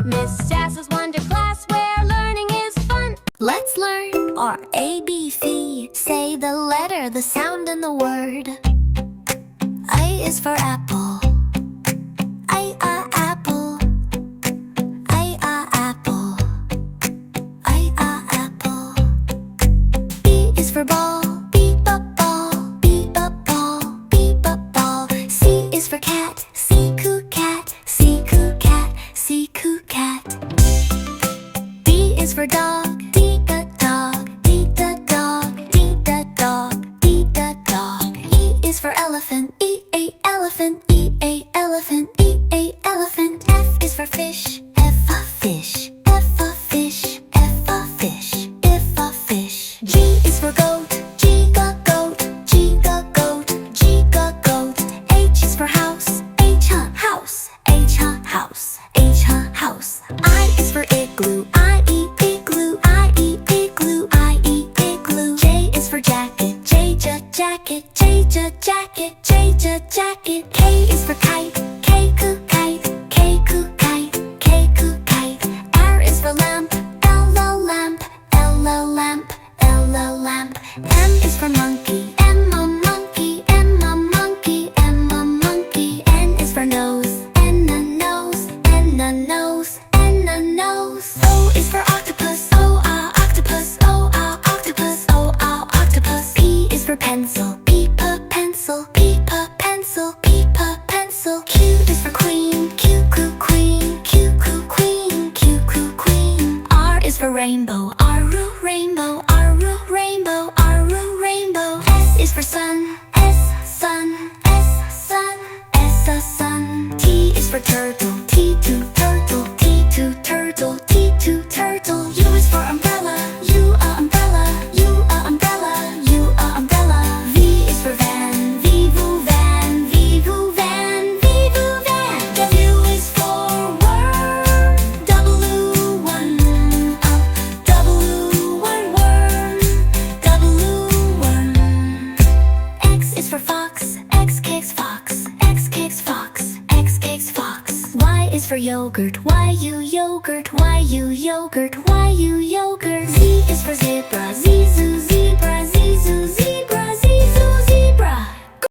Miss Sass's Wonder Class, where learning is fun. Let's learn our ABC. Say the letter, the sound, and the word. A is for apple. Apple. Apple. Apple. B is for ball. Beep up ball. Beep up ball. Beep up ball. C is for cat. C coo cat. C coo cat. C coo cat. D is for dog. D da dog. D da dog. D da dog. D da dog. E is for elephant. E a elephant. E a elephant. E a elephant. F is for fish. F a fish. F a fish. F a fish. F a fish. G is for goat. G ga goat. G ga goat. G ga goat. H is for house. H a house. H a house. H a house. I is for igloo. I e igloo. I e igloo. I e igloo. J is for jacket. J ja jacket. J ja jacket. J ja jacket. K is for kite. K coo kite. K coo kite. K coo kite. R is for lamp. L a lamp. L a lamp. L a lamp. M is for monkey. M a monkey. M a monkey. M a monkey. N is for nose. N a nose. N a nose. N a nose. O is for octopus. O a octopus. O a octopus. O a octopus. P is for pencil. P pa pencil. P pa pencil. P pa pencil. Q is for queen. Q coo queen. Q coo queen. Q coo queen. R is for rainbow. R oo rainbow. R oo rainbow. R oo rainbow. S is for sun. S sun. S sun. S a sun. T is for turtle. T two turtle. T two turtle. T two turtle. U is for umbrella. U a umbrella. U a umbrella. U a umbrella. V is for van. V voo van. V voo van. V voo van. W is for worm. W one up. W one worm. W worm. X is for fox. X kicks fox. X kicks fox. X kicks fox. Y is for yogurt. Y u yogurt. Y u yogurt. Y u yogurt. Z is for zebra. Z zoo zebra. Z zoo